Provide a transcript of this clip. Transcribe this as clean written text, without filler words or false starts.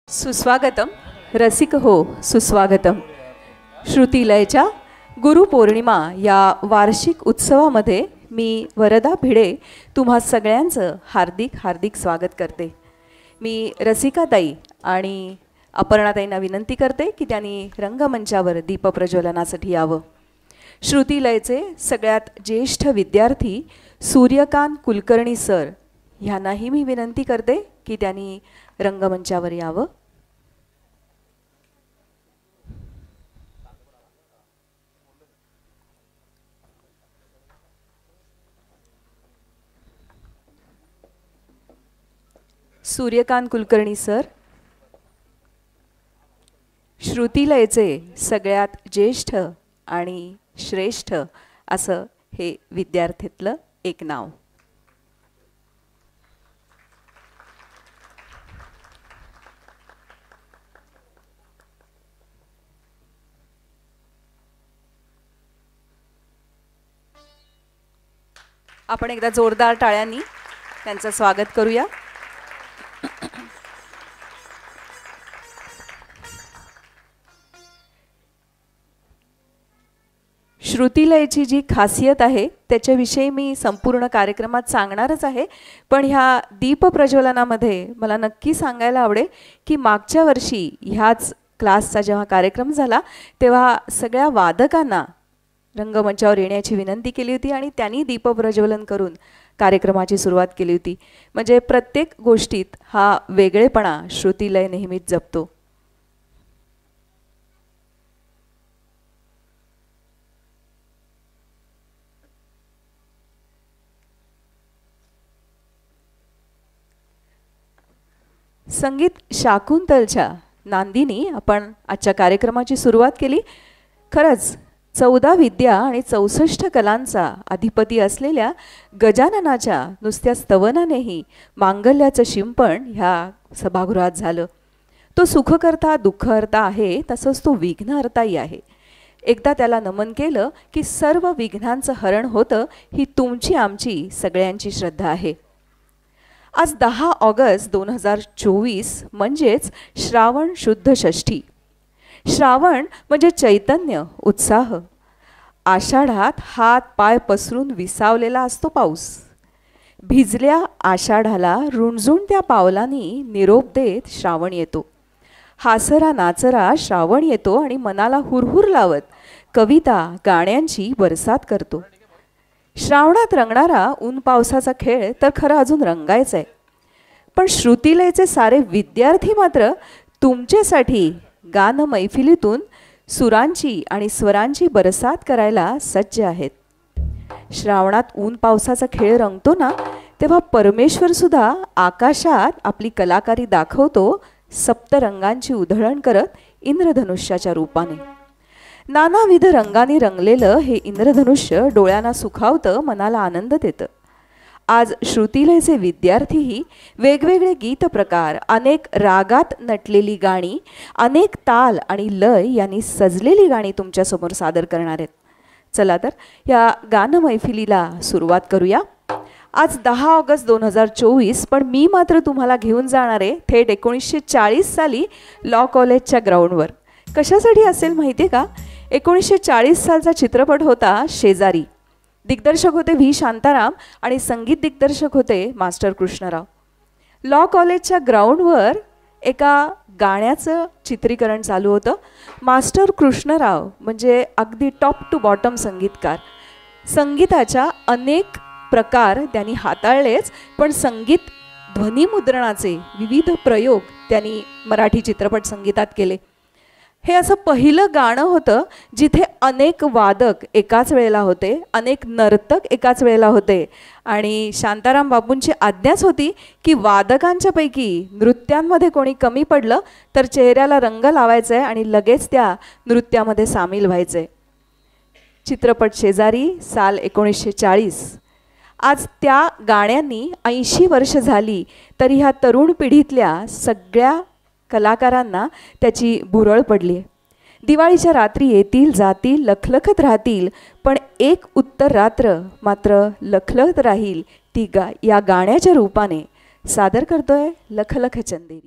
सुस्वागतम रसिक हो सुस्वागतम. श्रुतीलयच्या गुरुपौर्णिमा या वार्षिक उत्सवामध्ये मी वरदा भिडे तुम्हा सगळ्यांचं हार्दिक हार्दिक स्वागत करते. मी रसिकाताई आणि अपर्णाताईंना विनंती करते की त्यांनी रंगमंचावर दीपप्रज्वलनासाठी यावं. श्रुतीलयचे सगळ्यात ज्येष्ठ विद्यार्थी सूर्यकांत कुलकर्णी सर ह्यांनाही मी विनंती करते की त्यांनी रंगमंचावर यावं. सूर्यकांत कुलकर्णी सर श्रुतीलयचे सगळ्यात ज्येष्ठ आणि श्रेष्ठ असं हे विद्यार्थीतलं एक नाव. आपण एकदा जोरदार टाळ्यांनी त्यांचं स्वागत करूया. श्रुतीलयची जी खासियत आहे त्याच्याविषयी मी संपूर्ण कार्यक्रमात सांगणारच आहे, पण ह्या दीपप्रज्वलनामध्ये मला नक्की सांगायला आवडेल की मागच्या वर्षी ह्याच क्लासचा जेव्हा कार्यक्रम झाला तेव्हा सगळ्या वादकांना रंगमंचावर येण्याची विनंती केली होती आणि त्यांनी दीपप्रज्वलन करून कार्यक्रमाची सुरुवात केली होती. म्हणजे प्रत्येक गोष्टीत हा वेगळेपणा श्रुतीलय नेहमीच जपतो. संगीत शाकुंतलच्या नांदीनी आपण आजच्या कार्यक्रमाची सुरुवात केली. खरंच 14 विद्या आणि 64 कलांचा अधिपती असलेल्या गजाननाच्या नुसत्या स्तवनानेही मांगल्याचं शिंपण ह्या सभागृहात झालं. तो सुखकर्ता दुःखहर्ता आहे, तसंच तो विघ्नहर्ताही आहे. एकदा त्याला नमन केलं की सर्व विघ्नांचं हरण होतं, ही तुमची आमची सगळ्यांची श्रद्धा आहे. आज 10 ऑगस्ट 2024 म्हणजेच श्रावण शुद्ध षष्ठी. श्रावण म्हणजे चैतन्य, उत्साह. आषाढात हात पाय पसरून विसावलेला असतो पाऊस. भिजल्या आषाढाला रुणझुण त्या पावलांनी निरोप देत श्रावण येतो. हासरा नाचरा श्रावण येतो आणि मनाला हुरहुर लावत कविता गाण्यांची बरसात करतो. श्रावणात रंगणारा ऊन पावसाचा खेळ तर खरं अजून रंगायचा आहे, पण श्रुतीलयचे सारे विद्यार्थी मात्र तुमच्यासाठी गान मैफिलीतून सुरांची आणि स्वरांची बरसात करायला सज्ज आहेत. श्रावणात ऊन पावसाचा खेळ रंगतो ना, तेव्हा परमेश्वर सुद्धा आकाशात आपली कलाकारी दाखवतो, सप्तरंगांची उधळण करत इंद्रधनुष्याच्या रूपाने. नानाविध रंगांनी रंगलेलं हे इंद्रधनुष्य डोळ्यांना सुखावतं, मनाला आनंद देतं. आज श्रुतीलयचे विद्यार्थीही वेगवेगळे गीत प्रकार, अनेक रागात नटलेली गाणी, अनेक ताल आणि लय यांनी सजलेली गाणी तुमच्यासमोर सादर करणार आहेत. चला तर या गान मैफिलीला सुरुवात करूया. आज 10 ऑगस्ट 2024, पण मी मात्र तुम्हाला घेऊन जाणार आहे थेट 1940 साली लॉ कॉलेजच्या ग्राउंडवर. कशासाठी असेल माहिती आहे का? 1940 सालचा चित्रपट होता शेजारी. दिग्दर्शक होते व्ही शांताराम आणि संगीत दिग्दर्शक होते मास्टर कृष्णराव. लॉ कॉलेजच्या ग्राउंडवर एका गाण्याचं चित्रीकरण चालू होतं. मास्टर कृष्णराव म्हणजे अगदी टॉप टू बॉटम संगीतकार. संगीताच्या अनेक प्रकार त्यांनी हाताळलेच, पण संगीत ध्वनिमुद्रणाचे विविध प्रयोग त्यांनी मराठी चित्रपट संगीतात केले. हे असं पहिलं गाणं होतं जिथे अनेक वादक एकाच वेळेला होते, अनेक नर्तक एकाच वेळेला होते आणि शांताराम बापूंची आज्ञाच होती की वादकांच्या पैकी नृत्यांमध्ये कोणी कमी पडलं तर चेहऱ्याला रंग लावायचा आहे आणि लगेच त्या नृत्यामध्ये सामील व्हायचे. चित्रपट शेजारी साल 1940. आज त्या गाण्यांनी 80 वर्ष झाली तरी ह्या तरुण पिढीतल्या सगळ्या कलाकारांना त्याची भुरळ पडली. दिवाळीच्या रात्री येतील जातील लखलखत राहतील, पण एक उत्तर रात्र मात्र लखलखत राहील ती या गाण्याच्या रूपाने सादर करतोय लख लख चंदेरी.